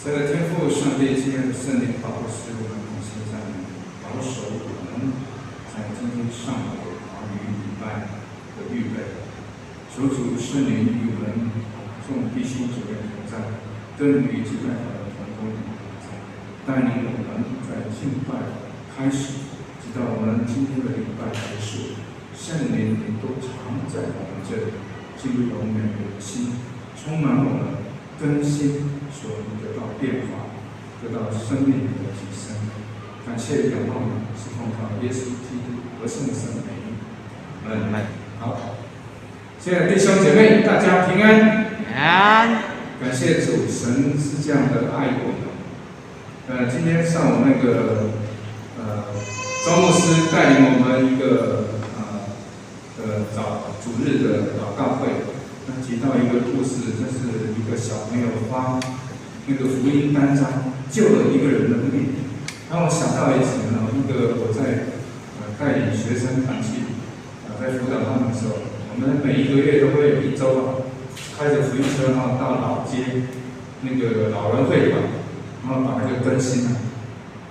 这个天父上帝今天的圣灵保守我们同心在保守我们在今天上午华语礼拜的预备，求主圣灵与我们众弟兄姊妹同在，跟与祭拜法的同工同在，带领我们在敬拜开始，直到我们今天的礼拜结束，圣灵都常在我们这里，进入我们每个人的心，充满我们，更新。所得到变化，得到生命的提升。感谢仰望是奉靠耶稣基督和圣神的名。好，亲爱的弟兄姐妹，大家平安。平安。感谢主，神是这样的爱我们。今天上午那个周牧师带领我们一个主日的祷告会，他提到一个故事，这是一个小朋友发那个福音单张救了一个人的命，让我想到以前一个我在带领学生团契在辅导他们的时候，我们每一个月都会有一周开着福音车，然后到老街那个老人会馆，然后把那个更新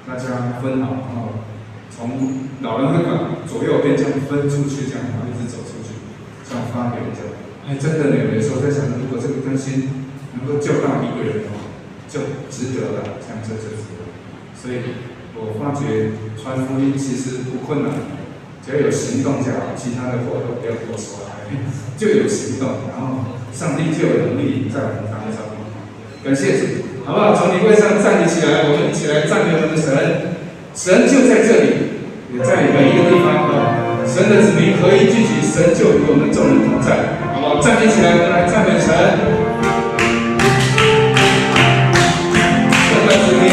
大家分好，然后从老人会馆左右边这样分出去，这样然后一直走出去，这样发给人家。真的呢，有时候在想，如果这个更新能够救到一个人的话，就值得了，这样就值得。所以我发觉传福音其实不困难，只要有行动就好，其他的话都不要多说，就有行动，然后上帝就有能力在我们当中。感谢主，好不好？从你位上站立起来，我们一起来赞美我们的神。神就在这里，也在每一个地方。神的子民合一聚集，神就与我们众人同在。好不好？站立起来，我们来赞美神。神的子民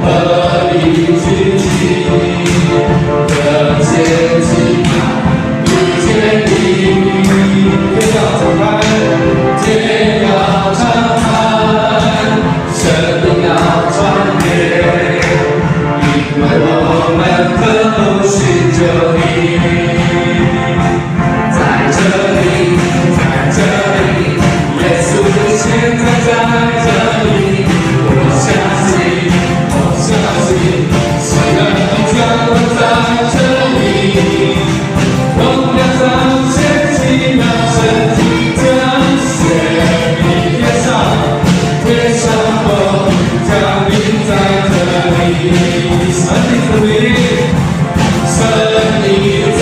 合一聚集，更前进，遇见你，天要敞开，天要敞开，生命要传遍，因为我们都寻求你，在这里，在这里。耶稣现在在这里，我相信，神的同在在这里，荣耀彰显奇妙神迹彰显，天上我降临在这里，神的子民，神的子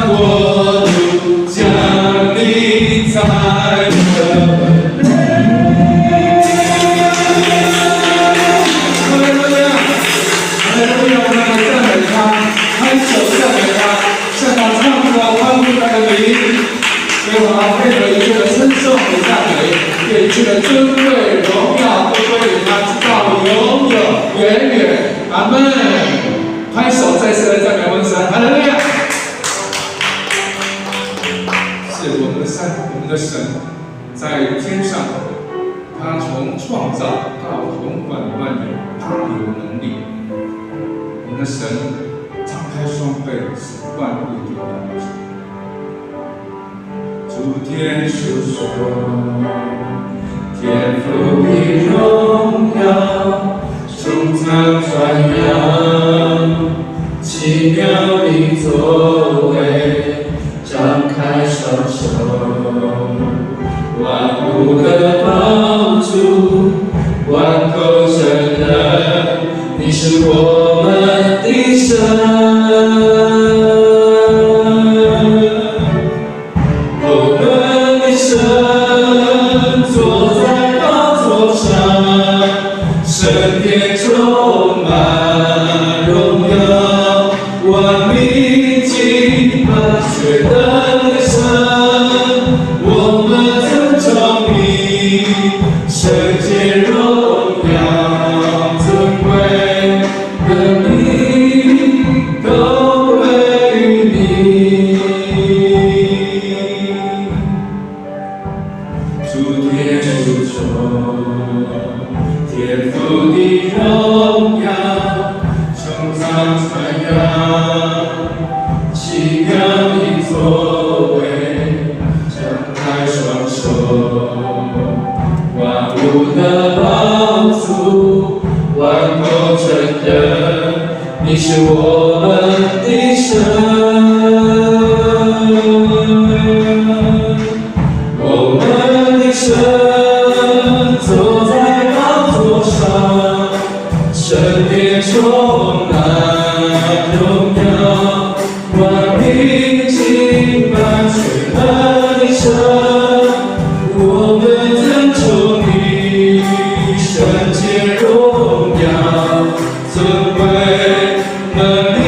国度降临在我们。哈利路亚，我们来赞美他，拍手赞美他，向他唱歌欢呼他的名。给我们配合一切的称颂与赞美，愿一切的尊贵荣耀都归于他，直到永永远远。阿门。拍手再次来赞美我们神，哈利路亚。是我们的神，在天上，他从创造到统管万有，他有能力。我们的神张开双臂，使万物都得荣。诸天述说天父的荣耀，穹苍传扬奇妙的作为，张开双手，万物的帮助，万口承认你是我们的神。圣殿充满荣耀，万民敬拜全能的神，我们尊崇你，圣洁荣耀尊贵能力都归于你。诸天述说天父的荣耀，穹苍传扬奇妙的作为，张开双手，万物的帮助，万口承认你是我们的神。我们的神坐在宝座上，圣殿充满荣耀，万民敬拜全能的神，我们尊崇你，圣洁荣耀尊贵能力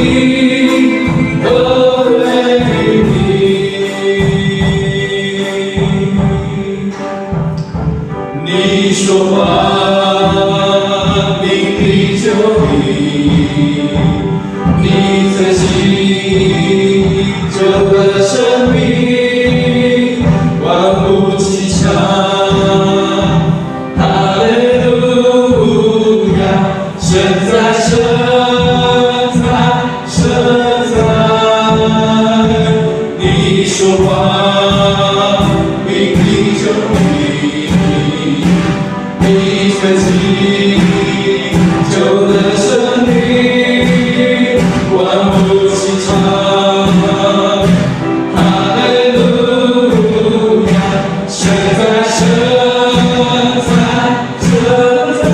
都归于你。你说话，命地就立；你在心，就得生命，万物齐唱，哈利路亚！神在，神在，神在！你说话，命地就立。你在心，就得生命，万物齐唱，哈利路亚！神在，神在，神在！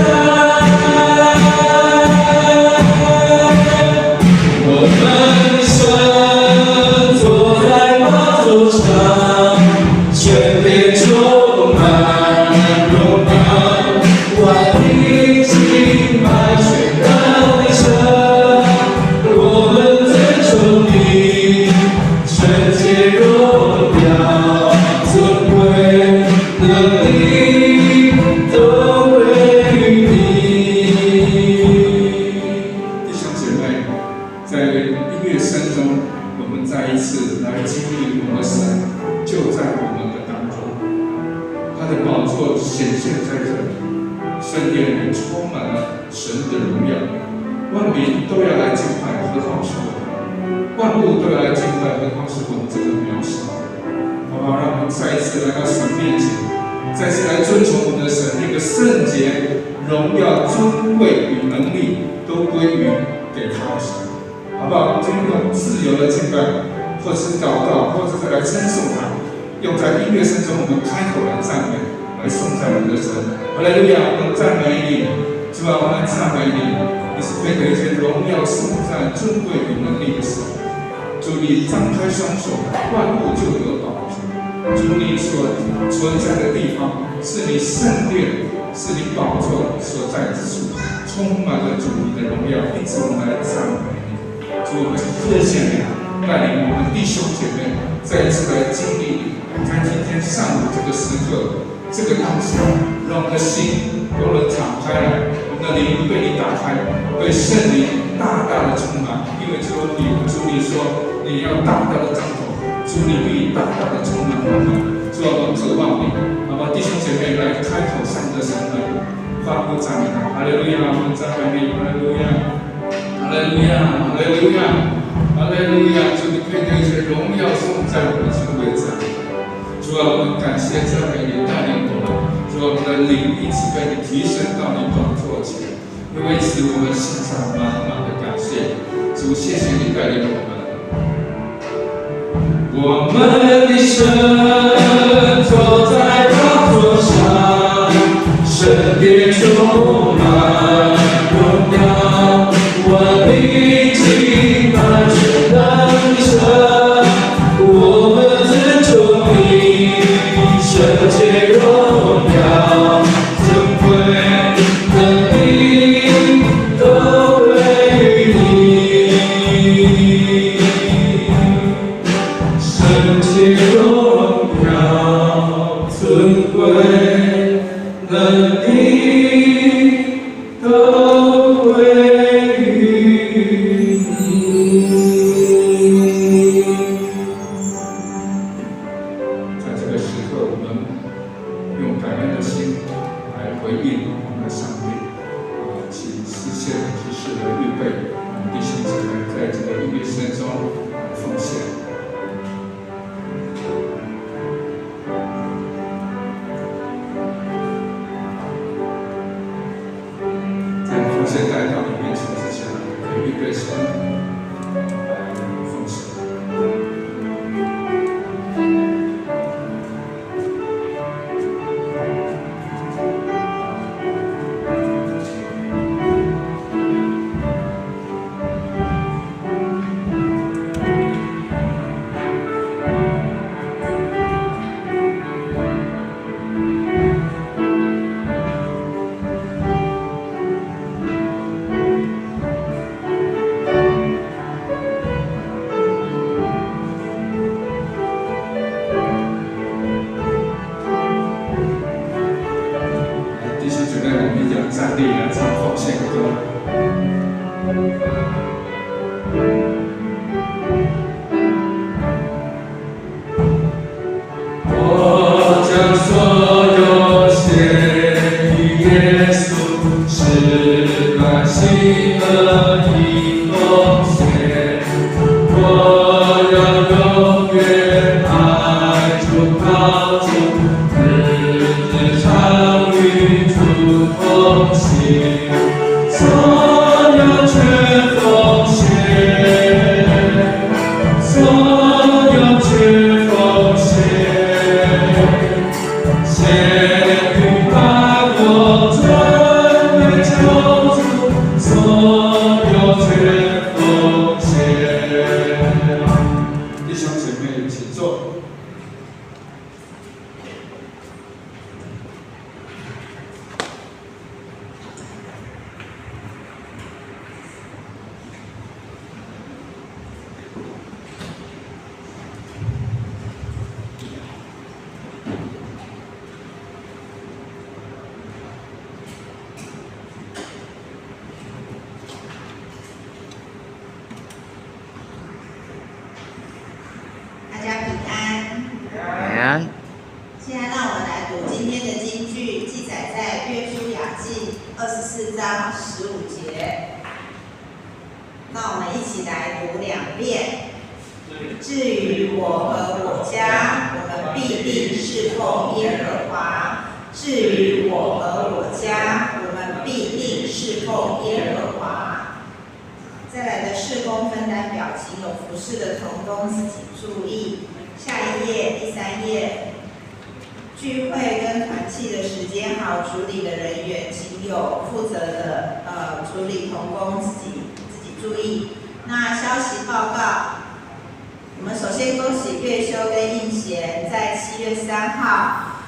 我们的神坐在宝座上，全天充满荣耀，万民敬拜全能的神，我们尊崇你，圣洁荣耀尊贵能力都归于你。弟兄姐妹，在音乐声中，我们再一次来经历我们的神就在我们的当中，他的宝座显现在这里。圣殿里充满了神的荣耀，万民都要来敬拜，何况是我们？万物都要来敬拜，何况是我们这个渺小的？好不好？让我们再一次来到神面前，再次来尊崇我们的神，那个圣洁、荣耀、尊贵与能力都归于给他的神，好不好？今天用自由的敬拜，或者是祷告，或者是来称颂他，用在音乐声中，我们开口来赞美，来颂赞我们的神。哈利路亚！我们赞美你，主啊，我们赞美你，你是配得一切荣耀、颂赞、尊贵与能力的神。主你张开双手，万物就得保住。主你所存在的地方，是你圣殿，是你宝座所在之处，充满了主你的荣耀，因此我们来赞美你。主，我们谢谢你带领我们弟兄姐妹再一次来经历你看今天上午这个时刻，这个当下，让我们的心都能敞开来，我们的灵被你打开，被圣灵大大的充满。因为主你说你要大大的张口，主你必大大的充满我们。主，我们渴望你，好吧，弟兄姐妹来开口向着神来发布赞美他。哈利路亚，我们赞美你，哈利路亚，哈利路亚，哈利路亚，哈利路亚。主，你配得一切荣耀颂赞，我们尊贵赞美。主啊，我们感谢赞美你带领我们。主啊，我们的灵一直被你提升到你宝座前，因为此我们心上满满的感谢。主，谢谢你带领我们。我们的神坐在宝座上，圣殿充满荣耀，万民敬拜全能神，我们尊崇你，圣洁荣耀，尊贵能力都归你。圣洁荣耀，尊贵能力都归于你。在这个时刻，我们用感恩的心来回应我们的上帝，请实现提示的预备，我们弟兄姐妹在这个音乐声中来奉献。在带到你面前之前，可以预备心来奉献。站立来唱奉献歌。我将所有献于耶稣，是满心的一奉献。我要永远爱主靠主，日日常与主同行，所有全奉献，所有全奉献，献于百国尊为救主，所有全奉献。弟兄姐妹，请坐。现在让我们来读今天的金句，记载在约书亚记24章15节。那我们一起来读2遍。至于我和我家，我们必定侍奉耶和华。至于我和我家，我们必定侍奉耶和华。再来的事工分担表，请有服事的同工自己注意。下一页，第3页。聚会跟团契的时间，还有处理的人员，请有负责的处理同工自己注意。那消息报告，我们首先恭喜月修跟应贤在7月3号，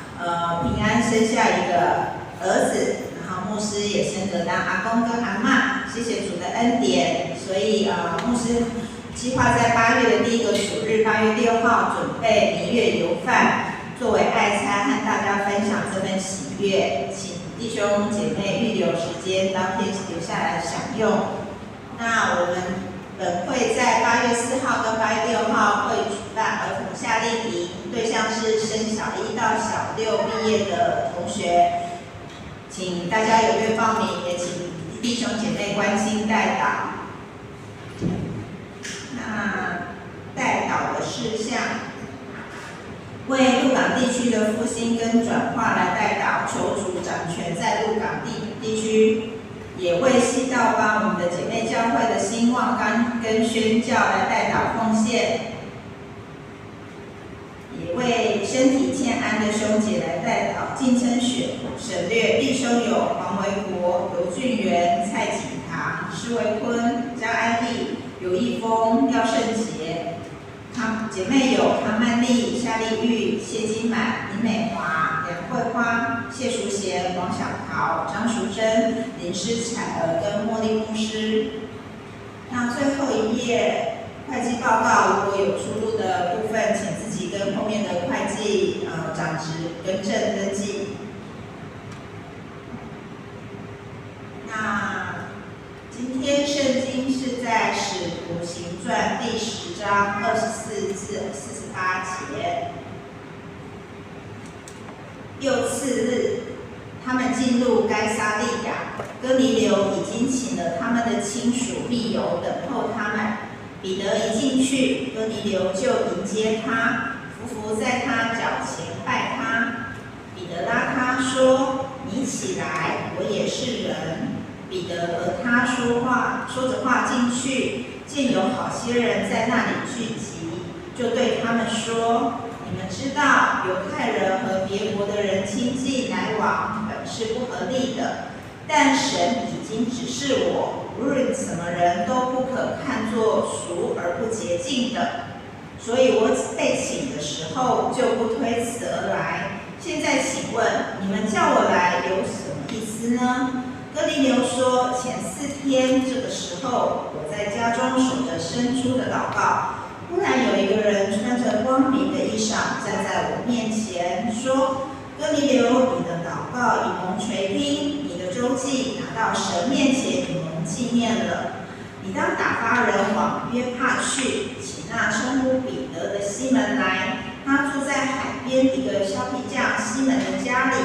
平安生下一个儿子，然后牧师也升格当阿公跟阿嬷，谢谢主的恩典，所以牧师计划在8月的第一个主日，8月6号准备明月油饭作为爱餐，和大家分享这份喜悦，请弟兄姐妹预留时间，当天留下来享用。那我们本会在8月4号跟8月6号会举办儿童夏令营，对象是升小1到小6毕业的同学，请大家踊跃报名，也请弟兄姐妹关心代祷。那代祷的事项，为鹿港地区的复兴跟转化来代祷，求主掌权在鹿港地区。也为西道帮我们的姐妹教会的兴旺跟宣教来代祷奉献，也为身体健安的兄姐来代祷，敬称省略弟兄有黄维国、刘俊元、蔡锦堂、施维坤、张安利、刘义峰、廖胜杰。姐妹有唐曼丽、夏丽玉、谢金满、林美华、梁慧花、谢淑贤、王小桃、张淑珍、林诗彩儿跟茉莉牧师。那最后一页会计报告，如果有出入的部分，请自己跟后面的会计长职更正登记。那今天圣经是在《使徒行传》第10章24至48节。又次日，他们进入该撒利亚，哥尼流已经请了他们的亲属密友等候他们。彼得一进去，哥尼流就迎接他，伏在他脚前拜他。彼得拉他说：“你起来，我也是人。”彼得和他说着话进去，见有好些人在那里聚集，就对他们说：“你们知道，犹太人和别国的人亲近来往本是不合理的，但神已经指示我，无论什么人都不可看作俗而不洁净的。所以我被请的时候就不推辞而来。现在请问，你们叫我来有什么意思呢？”哥尼流说：“前4天这个时候，我在家中守着生出的祷告，忽然有一个人穿着光明的衣裳站在我面前，说：哥尼流，你的祷告已蒙垂听，你的周记拿到神面前已蒙纪念了。你当打发人往约帕去，请那称呼彼得的西门来，他住在海边一个削皮匠西门的家里。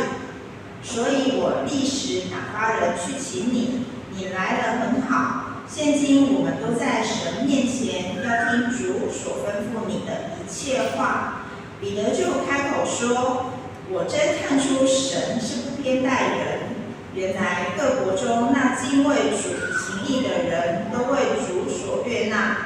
所以我立时打发人去请你，你来了很好。现今我们都在神面前，要听主所吩咐你的一切话。”彼得就开口说：“我真看出神是不偏待人。原来各国中那敬畏主行义的人都为主所悦纳。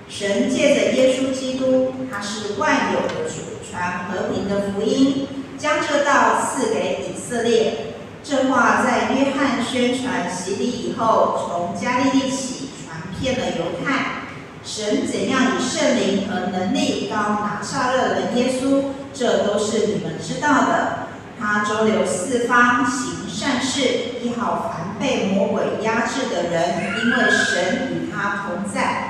神借着耶稣基督，他是万有的主，传和平的福音，将这道赐给以色列。这话在约翰宣传洗礼以后，从加利利起传遍了犹太。神怎样以圣灵和能力膏拿撒勒人耶稣，这都是你们知道的。他周流四方，行善事，医好凡被魔鬼压制的人，因为神与他同在。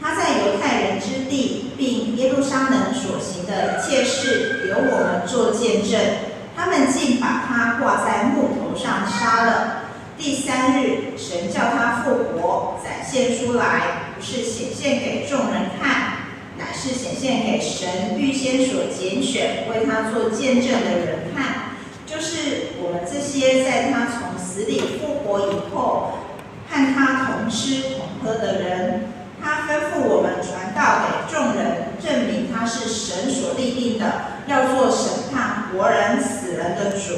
他在犹太人之地，并耶路撒冷所行的一切事，由我们做见证。他们竟把他挂在木头上杀了。第3日，神叫他复活，展现出来，不是显现给众人看，乃是显现给神预先所拣选为他做见证的人看，就是我们这些在他从死里复活以后，和他同吃同喝的人。他吩咐我们传道给众人，证明他是神所立定的，要做审判活人死人的主。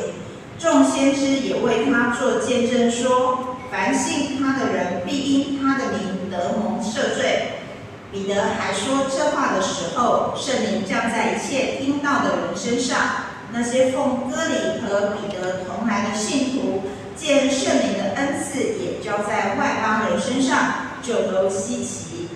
众先知也为他做见证说，凡信他的人必因他的名得蒙赦罪。彼得还说这话的时候，圣灵降在一切听到的人身上。那些奉割礼和彼得同来的信徒，见圣灵的恩赐也交在外邦人身上，就都稀奇。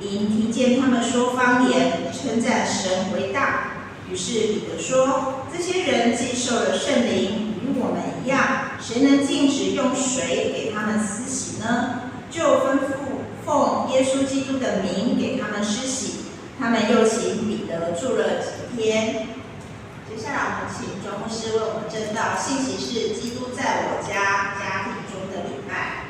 因听见他们说方言，称赞神为大。于是彼得说：“这些人既受了圣灵，与我们一样，谁能禁止用水给他们施洗呢？”就吩咐奉耶稣基督的名给他们施洗。他们又请彼得住了几天。接下来我们请庄牧师为我们证道信息是基督在我家庭中的礼拜。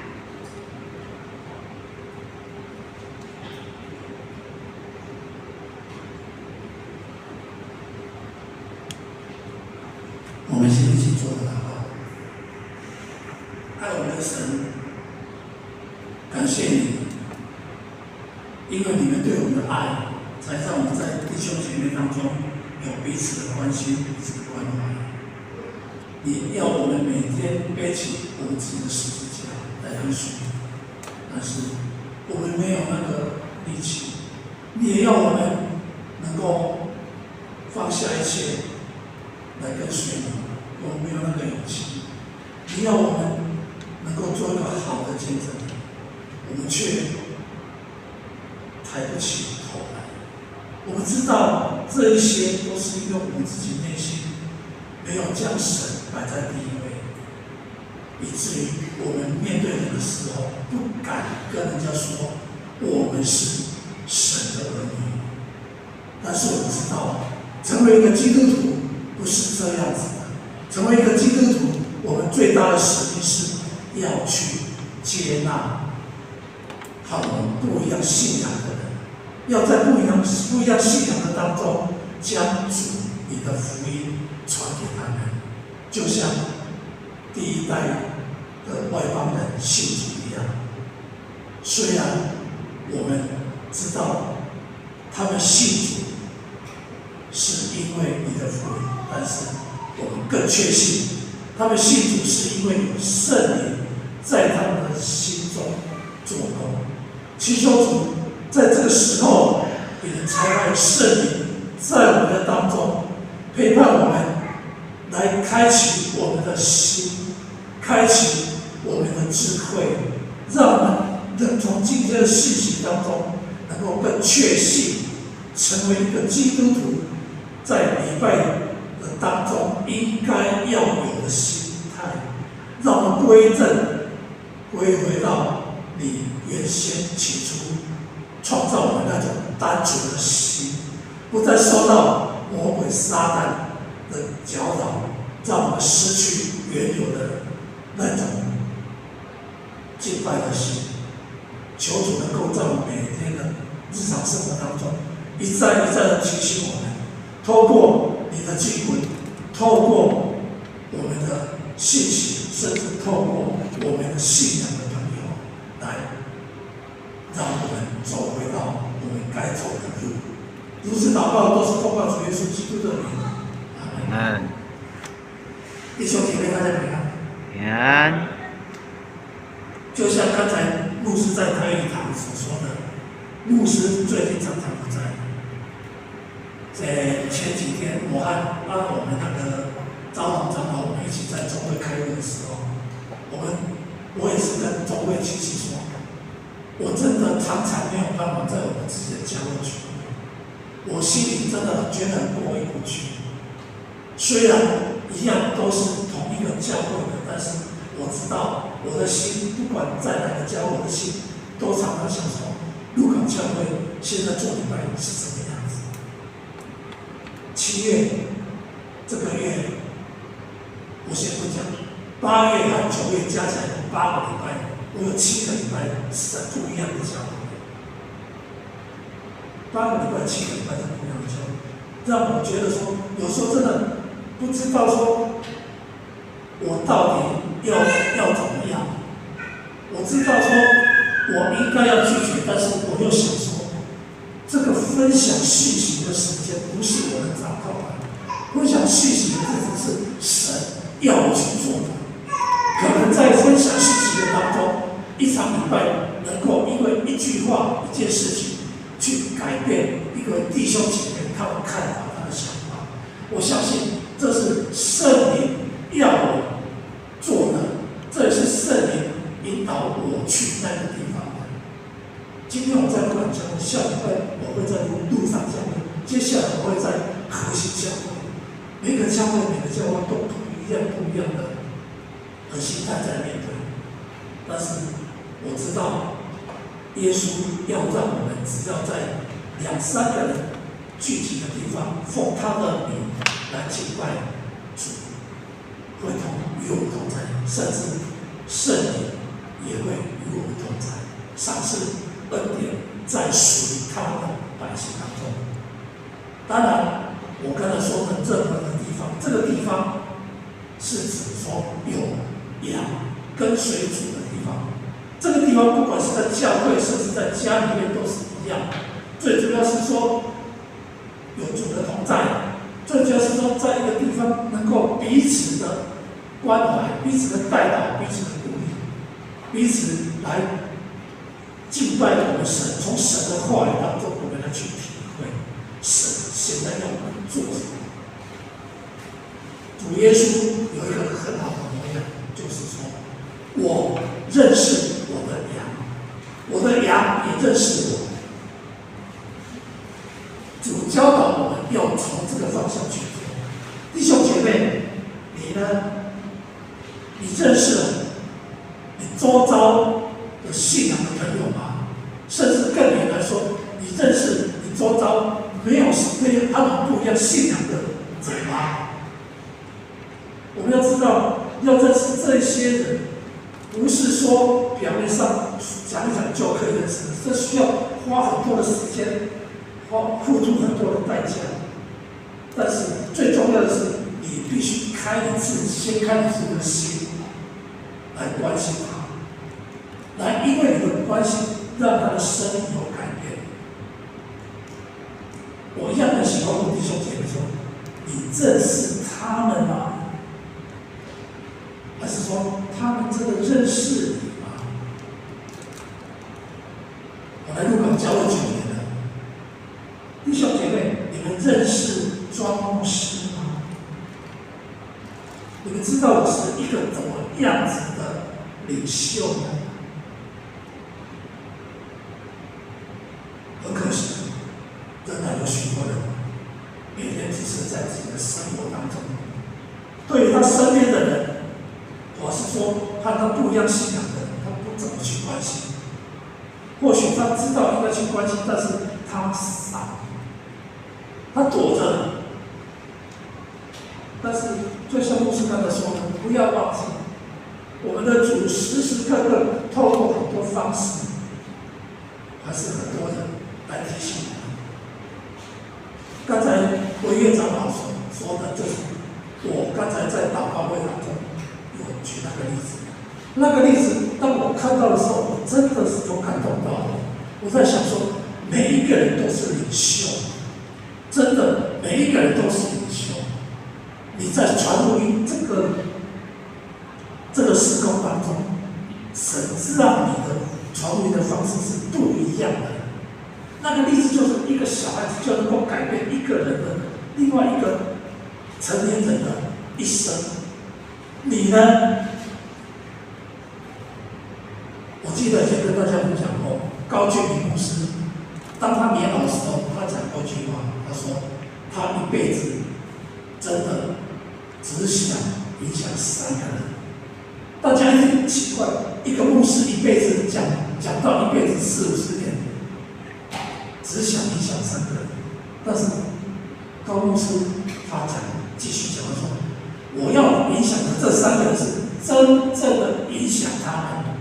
我们先一起做祷告。爱我们的神，感谢你，因为你们对我们的爱，才让我们在弟兄姐妹当中有彼此的关心、彼此的关怀。你要我们每天背起我们自己的十字架来跟随，但是我们没有那个力气。你也要我们能够放下一切来跟随你，我们没有那个勇气。你要我们能够做一个好的见证，我们却抬不起头来。我们知道这一些都是因为我们自己内心没有将神摆在第一位，以至于我们面对人的时候不敢跟人家说我们是神的儿女。但是我们知道，成为一个基督徒不是这样子的。成为一个基督徒，我们最大的使命是要去接纳和我们不一样信仰的人，要在不一样信仰的当中，将主你的福音传给他们，就像第一代的外邦人信主一样。虽然我们知道他们信主是因为你的福音，但是我们更确信，他们信主是因为有圣灵在他们的心中做工。祈求主在这个时候，也能差派圣灵在我们的当中，陪伴我们，来开启我们的心，开启我们的智慧，让我们能从今天的信息当中，能够更确信，成为一个基督徒，在礼拜的当中应该要有的心态，让我们归正，归回到你原先起初创造我们那种单纯的心，不再受到魔鬼撒旦的搅扰，让我们失去原有的那种敬拜的心。求主能够在我们每天的日常生活当中，一再一再的提醒我们，透过你的经文，透过我们的信息，甚至透过我们的信仰的朋友，来让我们走回到我们该走的路。如此祷告都是奉靠主耶稣基督的名。阿门。弟兄姐妹，大家平安。平安。就像刚才牧师在台语堂所说的，牧师最近常常不在。在前几天，我们那个招农长老，我们一起在中会开会的时候，我也是跟中会亲戚说，我真的常常没有办法在我们自己的教会聚会，我心里真的觉得很过意不去。虽然一样都是同一个教会的，但是我知道我的心，不管在哪个教会，我的心都常常想说，鹿港教会现在做礼拜是什么样子？7月这个月，我先不讲，8月和9月加起来有8个礼拜，我有7个礼拜是在不一样的教会。8个礼拜、7个礼拜在不一样的教会，让我觉得说，有时候真的不知道说，我到底要怎么样？我知道说，我应该要拒绝，但是我又想说，这个分享信息的时间不是我能掌控的，分享信息的日子是神要我去做的。可能在分享信息的当中，一场礼拜能够因为一句话、一件事情，去改变一个弟兄姐妹他的看法、他的想法。我相信这是圣灵要我做的，这也是圣灵引导我去那个地方的。今天我在不管教会效会在核心教会，每个教会都不一样的心态在面对。但是我知道，耶稣要让我们只要在2、3个人聚集的地方，奉他的名来敬拜主，会与我们同在，甚至圣灵也会与我们同在，赏赐恩典在属于他的百姓当中。当然，我刚才说的任何的地方，这个地方是指说有羊跟随主的地方。这个地方不管是在教会，甚至在家里面都是一样。最主要是说有主的同在，最主要是说在一个地方能够彼此的关怀、彼此的带导、彼此的鼓励、彼此来敬拜我们神。从神的话语当中，我们来去体会神现在要我们做什么。主耶稣有一个很好的模样，就是说，我认识我的羊，我的羊也认识我。主教导我们要从这个方向去做。弟兄姐妹，你呢？你认识了你周遭的信仰的朋友吗？甚至更远来说，你认识你周遭没有跟他们不一样信仰的人吗？我们要知道，要认识这些人，不是说表面上讲一讲就可以认识，这需要花很多的时间，付出很多的代价。但是最重要的是，你必须先开你自己的心，来关心他，来因为你的关心，让他的生命有改变。我一样很喜欢问弟兄姐妹说：“你认识他们吗？还是说他们真的认识你吗？”我来鹿港教会9年了，弟兄姐妹，你们认识庄牧师吗？你们知道我是一个怎么样子的领袖呢？很可惜，仍然有许多人每天只是在自己的生活当中，对于他身边的人，或是说和他不一样信仰的人，他不怎么去关心。或许他知道应该去关心，但是他傻，他躲着。但是，就像牧师刚才说的，不要忘记，我们的主时时刻刻透过很多方式，还是很多人来提醒我们。刚才维院长老说的，就是我刚才在祷告会当中有举那个例子。那个例子，当我看到的时候，我真的是有感动到的。我在想说，每一个人都是领袖，真的，每一个人都是领袖。你在传福音这个事工当中，神知道你的传福音的方式是不一样的。那个例子就是一个小孩子就能够改变一个人的另外一个成年人的一生。你呢？我记得以前跟大家分享过，高俊明牧师，当他年老的时候，他讲过一句话，他说他一辈子真的只想影响3个人。大家一定奇怪，一个牧师一辈子讲到一辈子40-50年，只想影响3个人。但是高牧师他继续讲说，我要影响的这3个人是真正的影响他们，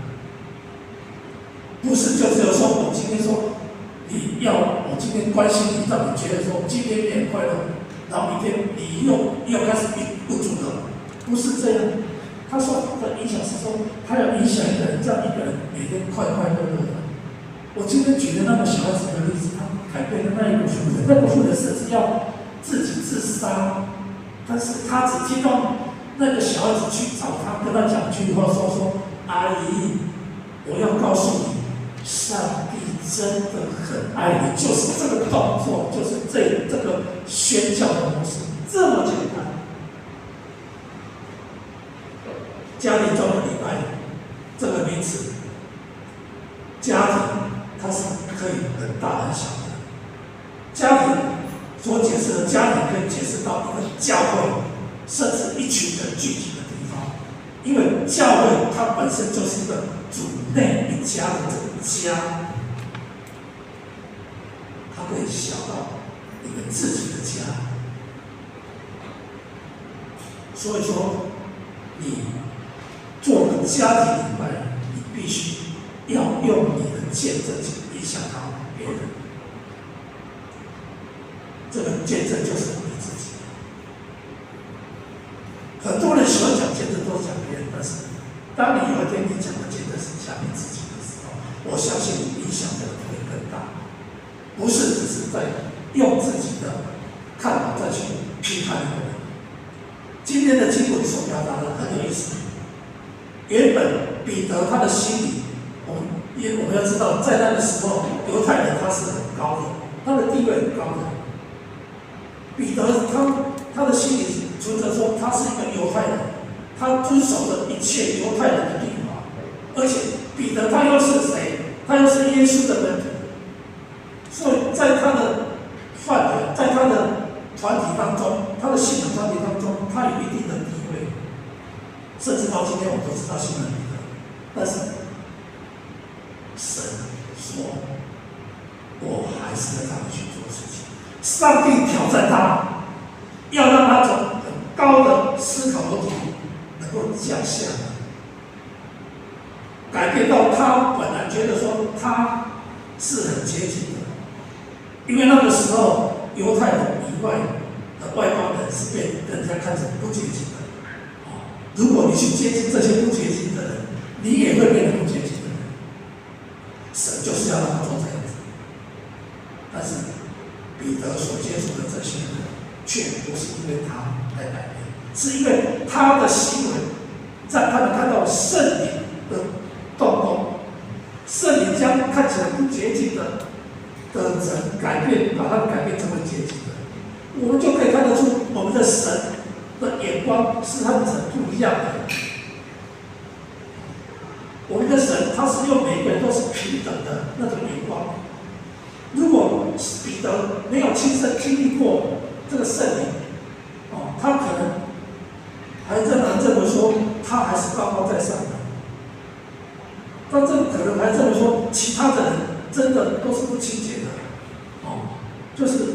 不是就只有说我今天说我今天关心你，让你觉得说今天你很快乐，然后明天你又开始不足了，不是这样。他说他的影响是说，他要影响一个人，让一个人每天快快乐乐的。我今天举的那个小孩子的例子，他改变了那一个妇人，那个妇人甚至要自己自杀，但是他只听到那个小孩子去找他，跟他讲一句话，说阿姨，我要告诉你，上帝真的很爱你，就是这个动作，就是这个宣教的模式，这么简单。家庭中的礼拜这个名词，家庭它是可以很大很小的。家庭所所解释的家庭可以解释到一个教会，甚至一群人聚集的地方。因为教会它本身就是一个主内一家的这个家，它可以小到你们自己的家。所以说，你做个家庭以外，你必须要用你的见证去影响到别人。这个见证就是你自己。很多人喜欢讲见证，都是讲别人，但是当你有一天你讲的见证是讲你自己的时候，我相信影响的会更大。不是只是在用自己的看法再去批判一个人。今天的经文所表达的很有意思。原本彼得他的心里，我们要知道，在那个时候，犹太人他是很高的，他的地位很高的。彼得他的心里存着说，他是一个犹太人，他遵守着一切犹太人的律法，而且彼得他又是谁？他又是耶稣的门徒，所以在他的范围，在他的团体当中，他的信仰团体当中，他有一定的地位，甚至到今天我们都知道信任彼得，但是神说，我还是要让你去做事情。上帝挑战他，要让他从很高的思考逻辑能够降下来，改变到他本来觉得说他是很接近的，因为那个时候犹太人以外的外邦人是被人家看成不接近的。如果你去接近这些不接近的人，你也会变成不接近的人。神就是要让他做这样子，但是彼得所接触的这些人，却不是因为他来改变，是因为他的行为让他们看到圣灵的动工，圣灵将看起来不洁净的人改变，把他们改变成为洁净的。我们就可以看得出，我们的神的眼光是和人不一样的。我们的神，他是用每一个人都是平等的那种眼光。如果彼得没有亲身经历过这个圣灵，他可能还仍然认为说他还是高高在上的，他可能还认为说其他的人真的都是不清洁的，就是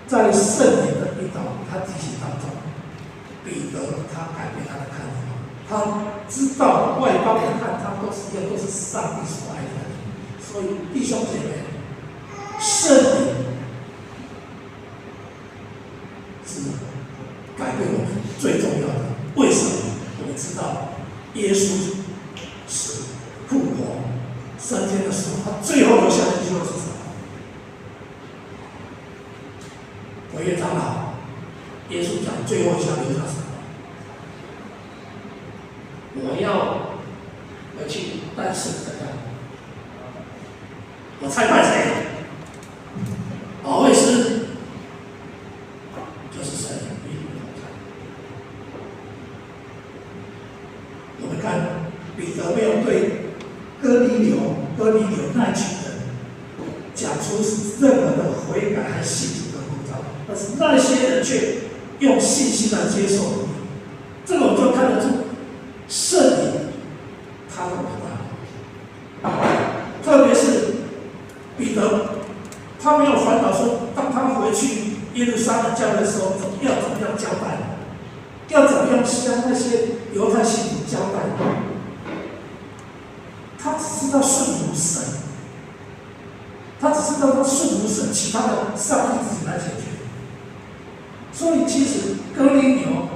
在圣灵的引导，他提醒当中，彼得他改变他的看法，他知道外邦人看他都是上帝所爱的人，所以弟兄姐妹，圣灵是改变我们最重要的。为什么？我们知道耶稣是复活升天的时候，他最后留下的一句话是什么？伟业长老，耶稣讲最后一项留下什么？我要回去，但是怎样？我差派谁？保惠师，就是神与你同在。我们看彼得没有对哥尼流那群人讲出任何的悔改和信主的呼召，但是那些人却用信心来接受。这个我们就看得出圣灵他的伟大，特别是彼得。他没有烦恼说，当他回去耶路撒冷教会的时候，要怎么样交代，要怎么样向那些犹太信徒交代。他只知道顺服神，他只知道他顺服神，其他的上帝自己来解决。所以，其实哥尼流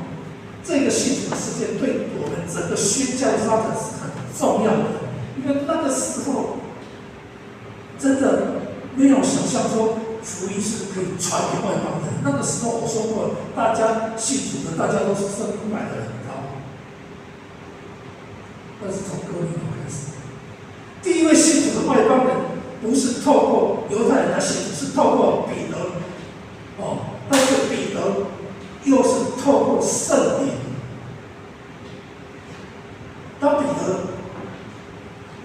这个信主的事件，对我们整个宣教发展是很重要的，因为那个时候真的没有想象说福音是可以传给外邦人。那个时候我说过，大家信主的，大家都是生500的人高。但是从哥尼流开始，第一位信主的外邦人不是透过犹太人来信主，是透过彼得。但是彼得又是透过圣灵。当彼得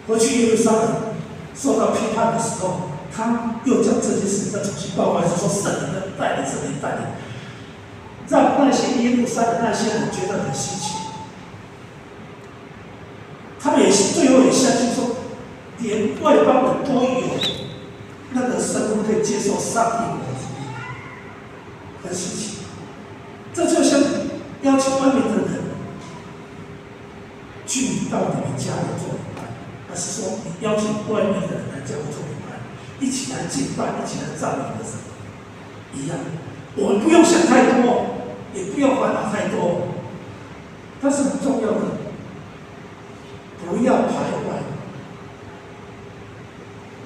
回去耶路撒冷受到批判的时候，他又将这件事再重新报告，是说圣灵的带领，让那些耶路撒冷那些人觉得很稀奇。他们也最后也相信说，连外邦人都有那个身份可以接受上帝国的旨意，很稀奇。这就像邀请外面的人去到你们家里做礼拜，还是说你邀请外面的人来教会做礼拜，一起来敬拜，一起来赞美的神一样。我们不用想太多，也不要烦恼太多，但是很重要的，不要徘徊。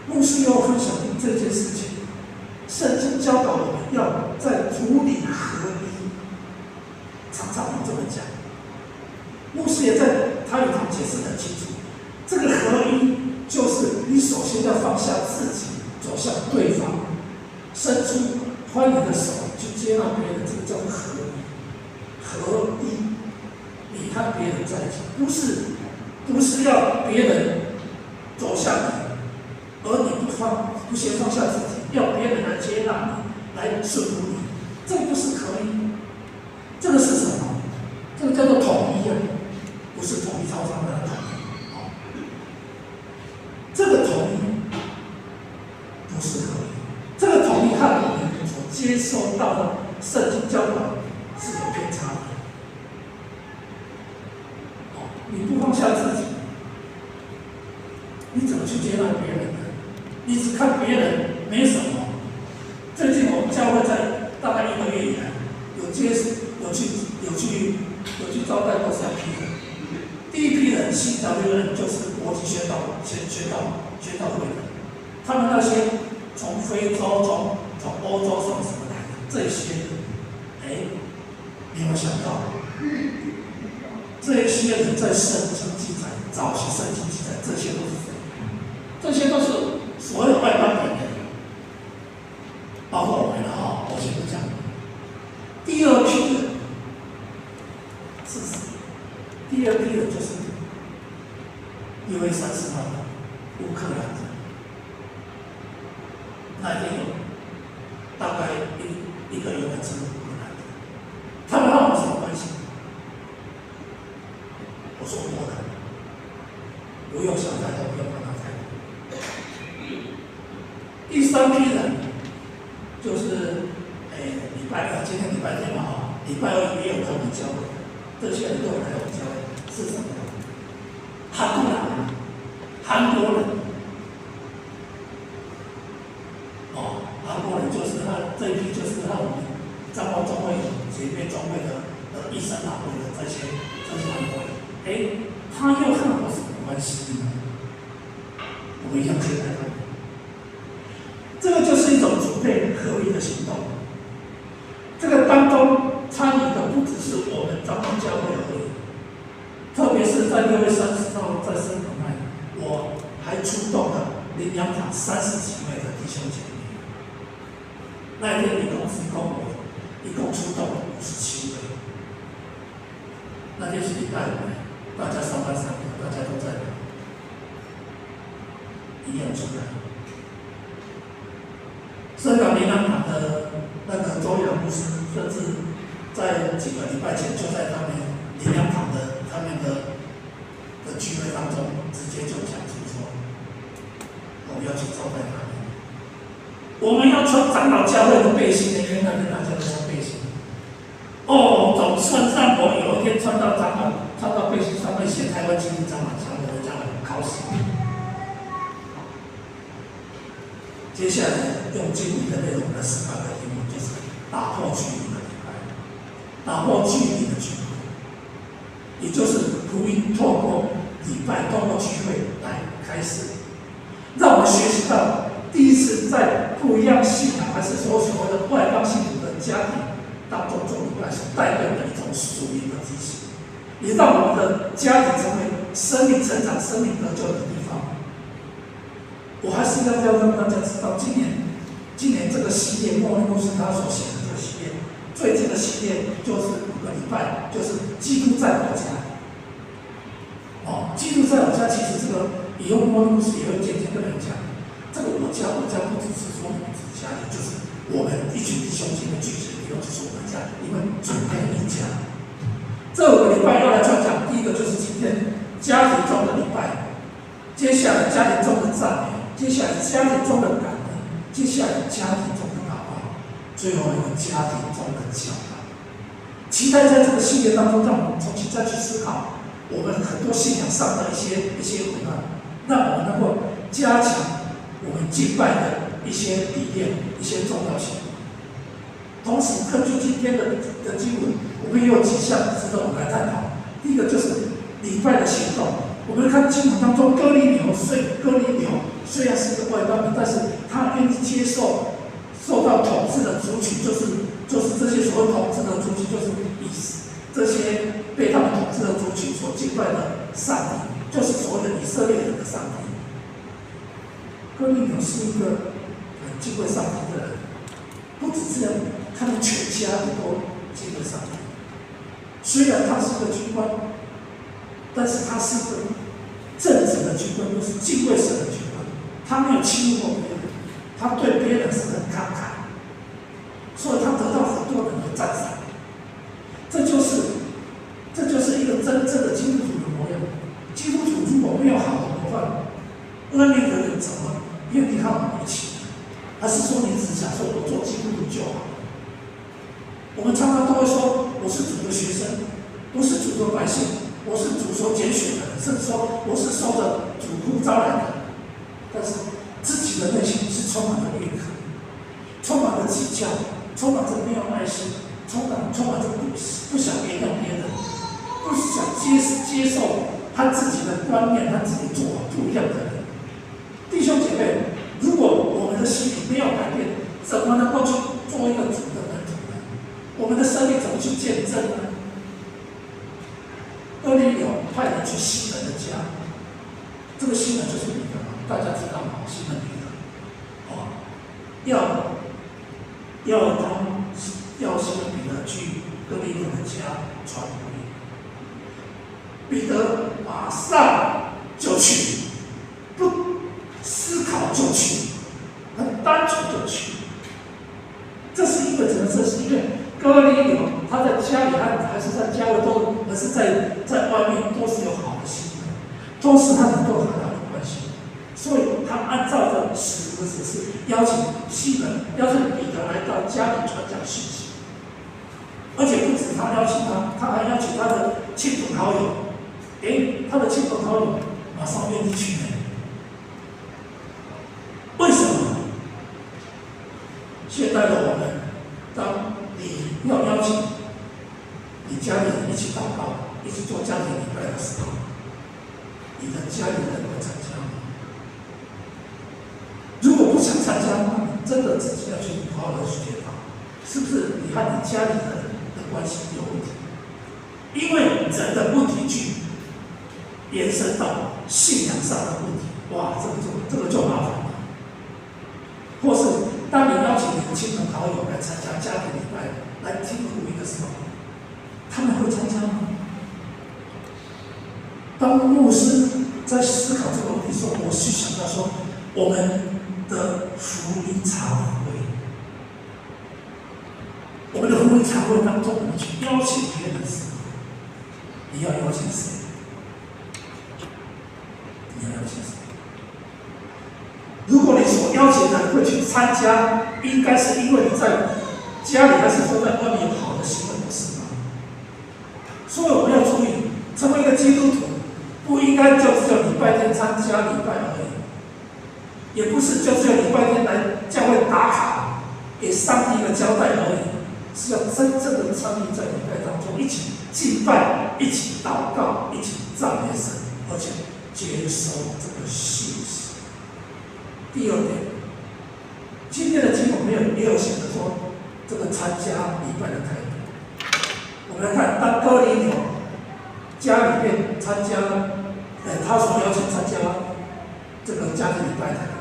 牧师要分享这件事情，圣经教导我们要在主里合一，常常这么讲。牧师也在他语堂解释得很清楚，这个合一就是你首先要放下自己，走向对方，伸出欢迎的手去接纳别人，这个叫做合一。合一，你和别人在一起，不是要别人走向你，而你不先放下自己，要别人来接纳你，来顺服你，这个不是合一，这个是什么？这个叫做统一啊，不是统一超商的统一。这个统一不是合一，这个统一和我们所接受到的圣经教导是有偏差的。你不放下自己，你怎么去接纳别人呢？你只看别人没什么。最近我们教会在大概1个月以来，有去招待过3批人。第一批人新招的人就是国际宣道会的，他们那些从非洲、从欧洲什么来的这些人，你有没有想到？这些人在圣经记载，早期圣经记载，这些都是谁？这些都是所有外邦人，包括我们的我先不讲。第二批人是谁？第二批人就是1月30号的乌克兰人，那一天有大概一个游览车乌克兰人，他们和我们什么关系？我说过的，不用想太多，不用管他太多。第3批人就是礼拜二，今天礼拜天嘛，礼拜二也有他们教会，这些人都有来我们教会，是什么？韩国人，韩国人就是这一批就是和我们彰化中会姐妹中会的一神大会的这些韩国人。他又和我什么关系呢？我们一样接待他。这个就是一种主内合一的行动。这个当中参与的不只是我们彰化教会而已，特别是在6月30号在圣堂内，我还出动了灵粮堂30几位的弟兄姐妹。那一天一共出动了57位。那天是礼拜5。大家上班上课，大家都在一样出来。香港灵粮堂的那个周阳牧师，甚至在几个礼拜前就在他们灵粮堂的他们的聚会当中，直接就讲出说，我们要去招待他们，我们要穿长老教会的背心，因为那天大家都穿背心。总算让我有一天穿到背心上面写台湾基督长老教会的这样的考试。接下来用经文的内容的18个题目，就是打破距离的礼拜，打破距离的聚会，也就是福音透过礼拜、透过聚会来开始，让我们学习到第一次在不一样信仰还是说所谓的外邦信徒的家庭当中做礼拜所代表的一种属灵的提醒，也让我们的家庭成为生命成长、生命得救的地方。我还是要让大家知道，今年这个系列，莫尼牧师他所写的这个系列，最近的系列就是5个礼拜，就是基督在我家。基督在我家，其实这个以后莫尼牧师也会渐渐跟人讲，这个我家不只是说你们自己家里，就是我们一群弟兄姐妹聚集的地方。今天家庭中的礼拜，接下来家庭中的赞美，接下来家庭中的感恩，接下来家庭中的祷告，最后一个家庭中的教导。期待在这个系列当中，让我们重新再去思考我们很多信仰上的一些混乱，让我们能够加强我们敬拜的一些理念、一些重要性。同时，根据今天的经文，我们也有几项值得我们来探讨。第一个就是礼拜的行动。我们看经文当中，哥尼流虽然是一个外邦人，但是他愿意接受到统治的族群，就是这些所谓统治的族群，就是以这些被他们统治的族群所敬拜的上帝，就是所谓的以色列人的上帝。哥尼流是一个很敬畏上帝的人，不只是这样，他们全家人都敬畏上帝。虽然他是个军官，但是他是个正直的军官，又是敬畏神的军官。他没有欺负过别人，他对别人是很慷慨，所以他得到很多人的赞赏。这就是一个真正的基督徒的模样。基督徒如果没有好的模范，恶劣的人怎么愿意和我们一起？还是说你只想说我做基督徒就好？我们常常都会说我是主的学生，我是主的百姓，我是主所拣选的，甚至说我是受着主呼召来的。但是自己的内心是充满了怨恨，充满了计较，充满着没有爱心，充满着不想原谅别人，不想接受他自己的观念，他自己做不一样的人。弟兄姐妹，如果我们的心里没有改变，怎么能够去做一个主的门徒呢？我们的生命怎么去见证呢？哥尼流派人去西门的家，这个西门就是彼得嘛，大家知道吗？西门彼得，要西门彼得去哥尼流的家传福音。彼得马上就去，不思考就去，很单纯就去。这是因为什么？这是因为哥尼流他在家里还是在家里还是在外面都是有好的心的，都是他能够和他的关系，所以他按照着使徒的指示，邀请彼得来到家里传讲信息，而且不止他邀请他还邀请他的亲朋好友。他的亲朋好友马上愿意去呢？为什么？现在的我们，当你要邀请你家里人一起祷告、一起做家庭礼拜的时候，你的家里人会参加吗？如果不想参加，那你真的自己要去好好的去检讨，是不是你和你家里人的关系有问题？因为人的问题去延伸到信仰上的问题，哇，这个就麻烦了。或是当你邀请你的亲朋好友来参加家庭礼拜、来听福音的时候，他们会参加吗？当牧师在思考这个问题的时候，我去想到说，我们的福音茶会，我们的福音茶会当中，我们去邀请别人的时候，你要邀请谁？如果你所邀请的人会去参加，应该是因为你在家里还是说在外面有好的行为，不是吗？所以我们要注意，成为一个基督徒，不应该就只有礼拜天参加礼拜而已，也不是就只有礼拜天来教会打卡，给上帝一个交代而已，是要真正的参与在礼拜当中，一起敬拜，一起祷告，一起赞美神，而且接受这个信息。第二点，今天的经文也有写的说，这个参加礼拜的态度。我们来看，当哥尼流家里面参加，他所邀请参加这个家庭礼拜的人，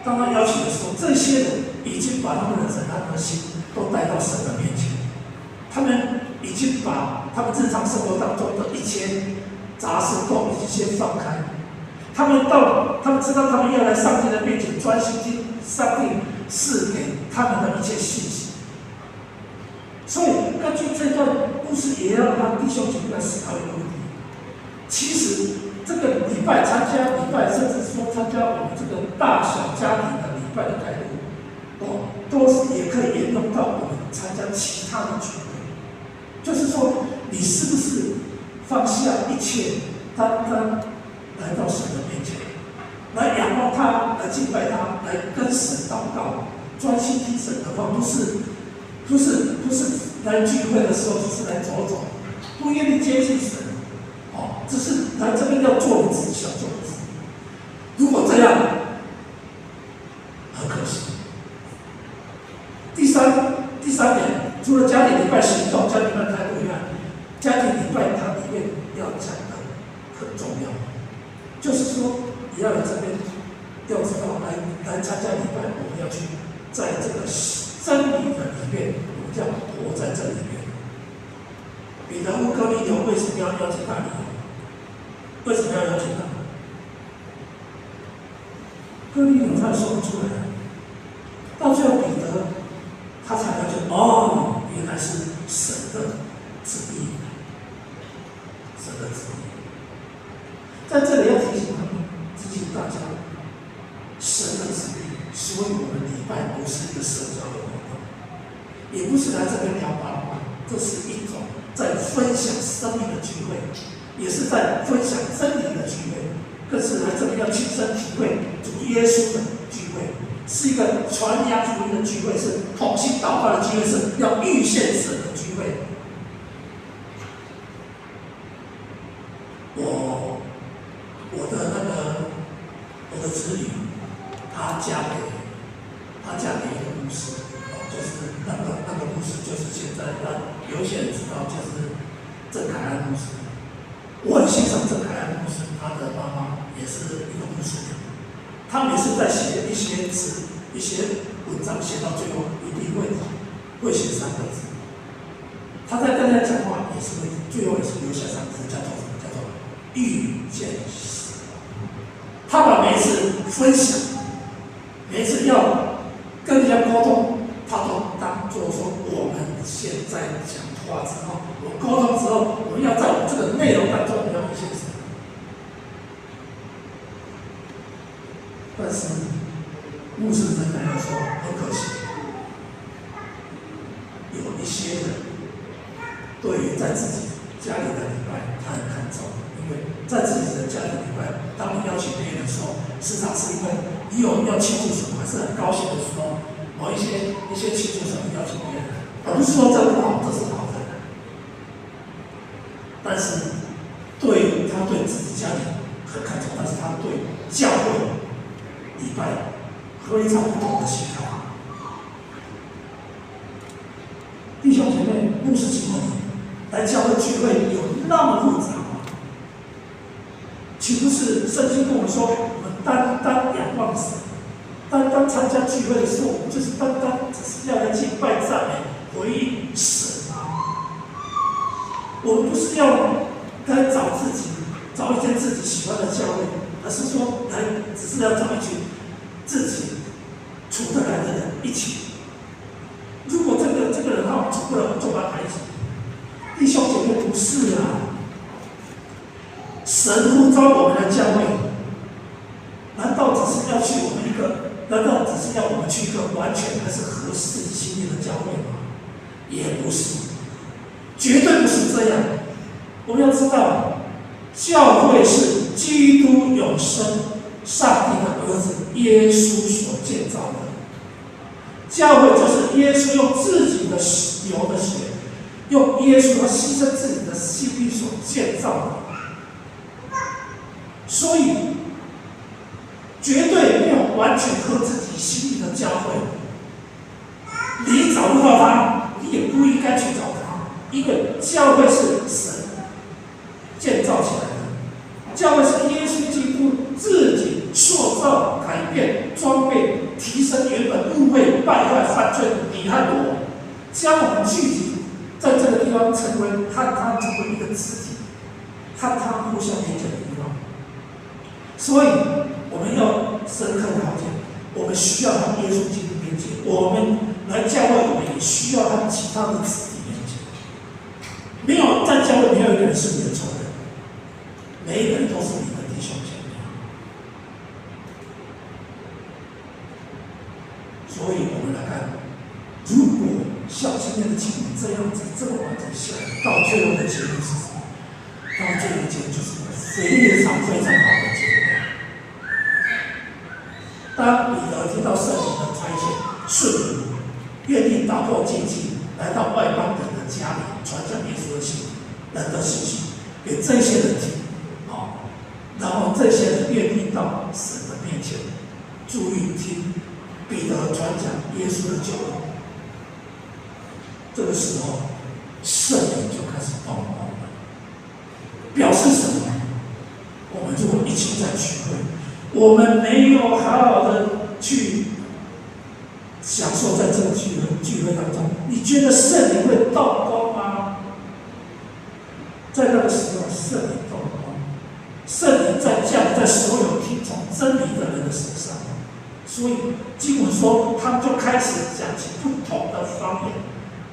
当他邀请的时候，这些人已经把他们的人、他们的心都带到神的面前，他们已经把他们日常生活当中的一切杂事都已经先放开。他们知道他们要来上帝的面前专心听上帝赐给他们的一切信息，所以根据这段故事，也要让弟兄姐妹来思考一个问题：其实这个礼拜参加礼拜，甚至说参加我们这个大小家庭的礼拜的带领，都是也可以沿用到我们参加其他的聚会。就是说，你是不是放下一切，单单来到神的面前，来仰望他，来敬拜他，来跟神祷告，专心听神的话，不是来聚会的时候只是来走走，不愿意接近神，只是来这边要做你自己想做的事。如果这样，很可惜。第三点，除了家庭礼拜行动、家庭礼拜态度以外，家庭礼拜它里面要讲的很重要，就是说你要有这边要知道来参加礼拜，我们要去在这个真理的里面，我们要活在这里面。彼得问哥尼流为什么要邀请他礼？为什么要邀请他？哥尼流他说不出来，到最后彼得他才了解，原来是神的旨意，神的旨意。在这里要提醒大家，神的旨意，所以我们礼拜不是一个社交的活动，也不是来这边聊八卦，这是一种在分享生命的聚会，也是在分享真理的聚会，更是来这边要亲身体会主耶稣的聚会，是一个传扬福音的聚会，是同心祷告的聚会，是要预现神的聚会。我的子女，她嫁给一个牧师，就是那个牧师，就是现在有一些人知道，就是郑凯安牧师。我很欣赏郑凯安牧师，他的妈妈也是一个牧师娘。他每次在写一些词、一些文章，写到最后一定会写3个字。他在跟人家讲话也是最后也是留下3个字，叫做什么？叫做遇见神。他把每一次分享，每一次要跟人家沟通，他都当作说我们现在讲话之后，我沟通之后，我们要在我这个内容当中要遇见神。但是牧师仍然要说，很可惜，有一些人对于在自己家里的礼拜，他很看重，因为在自己的家里礼拜，当你邀请别人的时候，时常是因为你有要庆祝什么，还是很高兴的时候，某一些庆祝什么邀请别人，而不是说这不好，这是好的。但是他对自己家里很看重，但是他对教会礼拜非常不同的心态。弟兄姐妹，牧师请问你，来教会聚会有那么复杂吗？岂不是圣经跟我们说，我们单单仰望神，单单参加聚会的时候，我们就是单单只是要来敬拜赞美回应神吗？我们不是要来找一间自己喜欢的教会，而是说只是要找一群自己处得来的人一起。如果这个人好处不来，我们就把他排挤。弟兄姐妹，不是啊！神呼召我们的教会，难道只是要去我们一个？难道只是要我们去一个完全还是合适心意的教会吗？也不是，绝对不是这样。我们要知道，教会是基督永生上帝的儿子耶稣所建造的。教会就是耶稣用自己的流的血，用耶稣他牺牲自己的性命所建造的。所以，绝对没有完全合自己心意的教会。你找不到他，你也不应该去找他，因为教会是神建造起来的，教会是耶稣基督自己塑造、改变、装备、提升原本误会、败坏、犯罪的你和我，将我们聚集在这个地方，成为一个肢体，和他互相连接的地方。所以我们要深刻了解，我们需要和耶稣基督连接，我们来教会，我们也需要和其他的肢体连接。没有在教会，没有一个人是你的仇人，没像今天的经文这样子这么完整下来，到最后的结论是什么？到最后的结论就是非常非常好的结论。当彼得听到圣灵的差遣，顺服，愿意打破禁忌，来到外邦人的家里传讲耶稣的信息，给这些人听，然后这些人愿意到神的面前，注意听彼得传讲耶稣的救恩。这个时候，圣灵就开始动工了，表示什么？我们如果一起在聚会，我们没有好好的去享受在这个聚会当中，你觉得圣灵会动工吗？在那个时候，圣灵动工，圣灵在降在所有听从真理的人的身上，所以经文说，他们就开始讲起不同的方言，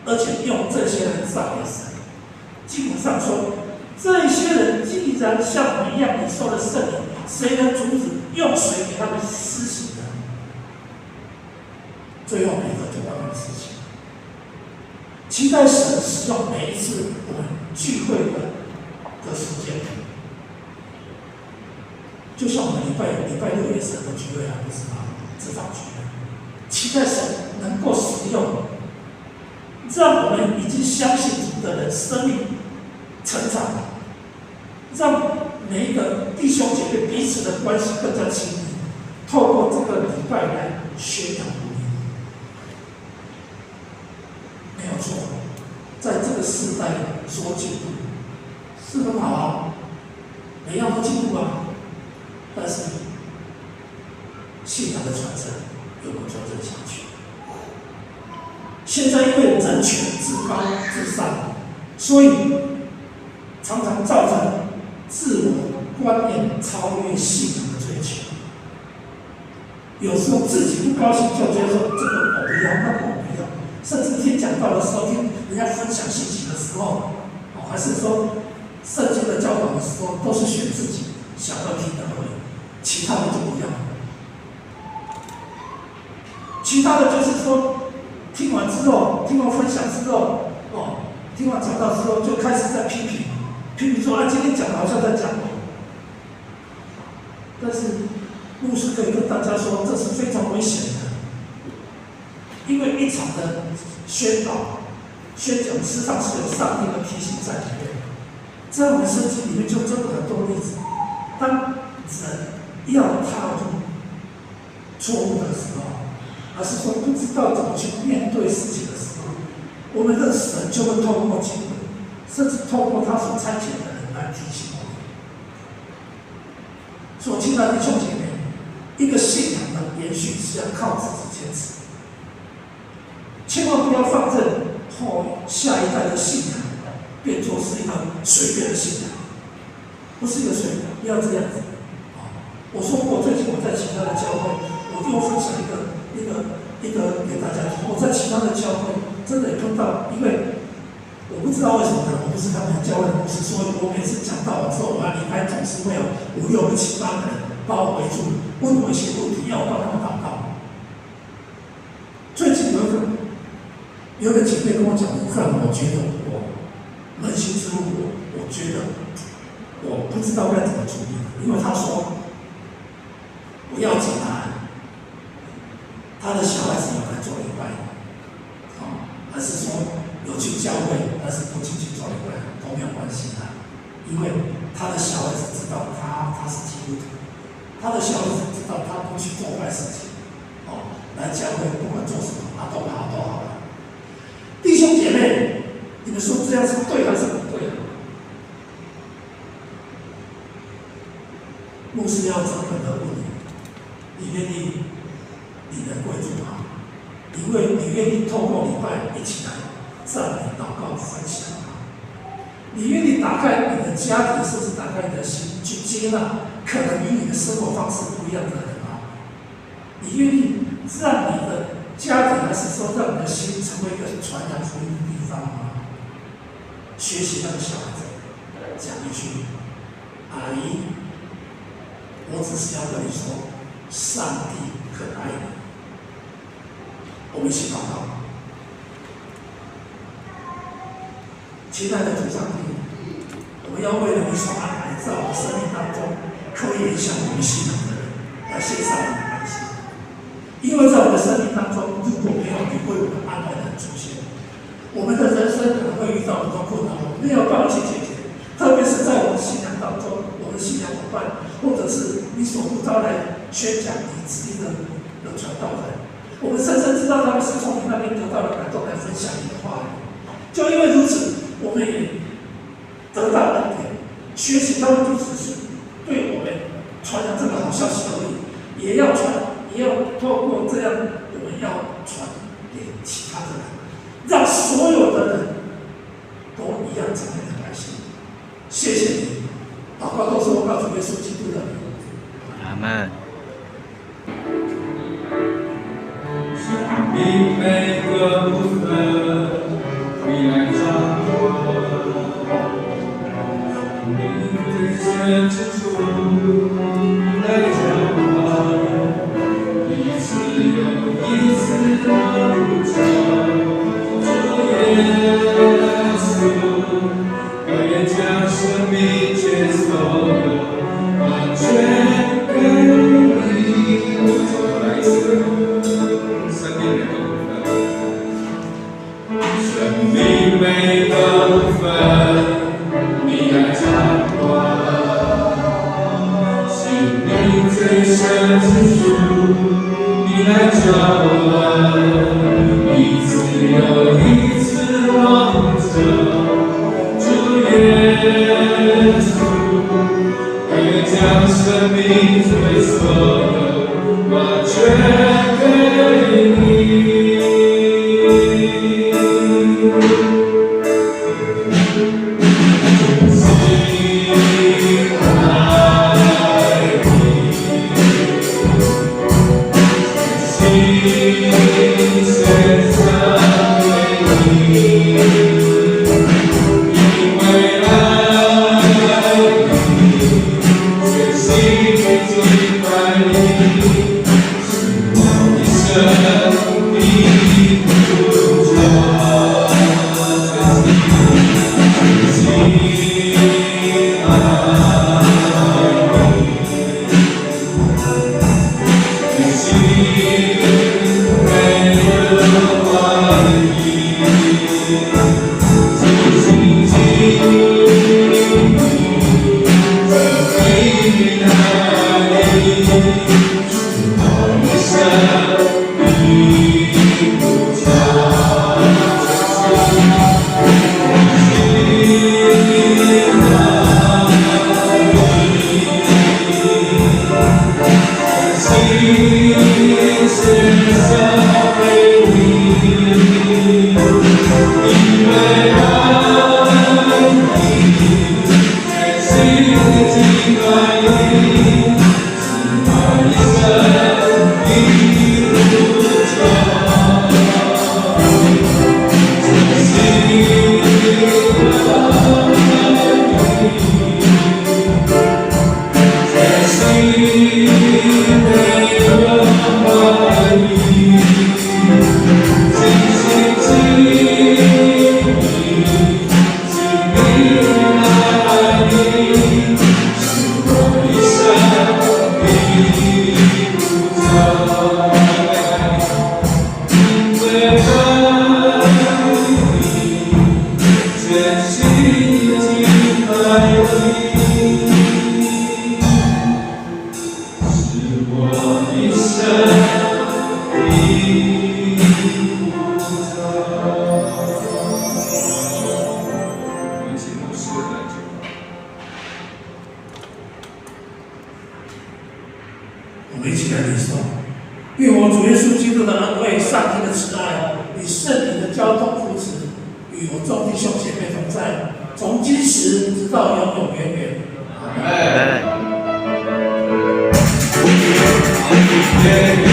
而且用这些人赞美神。经文上说，这些人既然像我们一样领受了圣灵，谁能阻止用水给他们施行呢？最后彼得就帮他们施行。期待神使用每一次我们聚会的时间，就像我们礼拜六也是很多聚会啊，不是吗？职场聚会，期待神能够使用，让我们已经相信主的人生命成长，让每一个弟兄姐妹彼此的关系更加亲密，透过这个礼拜来宣扬福音。没有错，在这个时代说进步是很好啊，每样都进步啊，但是信仰的传承有没有传承下去？现在因为人权至高至上，所以常常造成自我观念超越信仰的追求。有时候自己不高兴就觉得说这个我不要，那个我不要，甚至听讲道的时候，听人家分享信息的时候，还是说圣经的教导的时候，都是选自己想要听的而已，其他的就不要。其他的就是说，听完之后，听完分享之后，听完讲道之后，就开始在批评说今天讲的好像在讲我。但是牧师可以跟大家说，这是非常危险的，因为一场的宣讲实际上是有上帝的提醒在里面。在我们圣经里面就真的很多例子，当人要踏入错误的时候，还是说不知道怎么去面对事情的时候，我们的神就会透过经文，甚至透过他所差遣的人来提醒我们。所以，亲爱的弟兄姐妹，一个信仰的延续是要靠自己坚持，千万不要放任下一代的信仰变作是一个随便的信仰，不是一个随便，不要这样子。我说过，最近我在其他的教会，我就分享一个给大家听。我在其他的教会真的也碰到，因为我不知道为什么我不是他们教会的牧师，所以我每次讲到完之后，我要离开，总是会有5、6个、7、8个人把我围住，问我一些问题，要我帮他们祷告。最近有一个姐妹跟我讲，我觉得我扪心自问，我觉得我不知道该怎么处理，因为她说我要紧他的小孩子有来做礼拜，还是说有去教会，但是不进去做礼拜都没有关系的，因为他的小孩子知道他是基督徒，他的小孩子知道他不去做坏事情，来教会不管做什么，都好了。弟兄姐妹，你们说这样是对还是不对？牧师要诚恳的问你，你愿意你能归主吗？你愿意透过礼拜一起来赞美、祷告、分享吗？你愿意打开你的家庭，甚至打开你的心，去接纳可能与你的生活方式不一样的人吗？你愿意让你的家庭，还是说让你的心成为一个传扬福音的地方吗？学习那个小孩子讲一句：“阿姨，我只是要跟你说，上帝很爱你。”我们一起祷告。亲爱的主上帝，我们要为了你所安排在我们生命当中可以影响我们信仰的人，来献上我们的感谢。因为在我们的生命当中，如果没有你为我们安排的人出现，我们的人生可能会遇到很多困难，我们没有办法去解决。特别是在我们的信仰当中，我们的信仰伙伴，或者是你所呼召来宣讲你旨意的传道人，我们深深知道他们是从你那边得到了感动来分享你的话语。就因为如此，我们也得到恩典，学习他们不只是对我们传扬这个好消息而已，也要传，也要透过这样，我们要传给其他的人，让所有的人都一样成为的百姓。谢谢你，祷告都是我靠主耶稣基督的名。阿门。生命每个部分，你来掌管。你最深之处，来浇灌。一次又一次的呼召，主耶稣，我愿将生命全所有，完全给你。我来一次。生命每个部分，你来掌管。心灵最深之处，你来浇灌。一次又一次望着主耶稣，我愿将生命最所有，完全给你。我们一起来领受，愿我主耶稣基督的恩惠、上帝的慈爱与圣灵的交通扶持，与我众弟兄姐妹同在，从今时直到永永远远。阿门。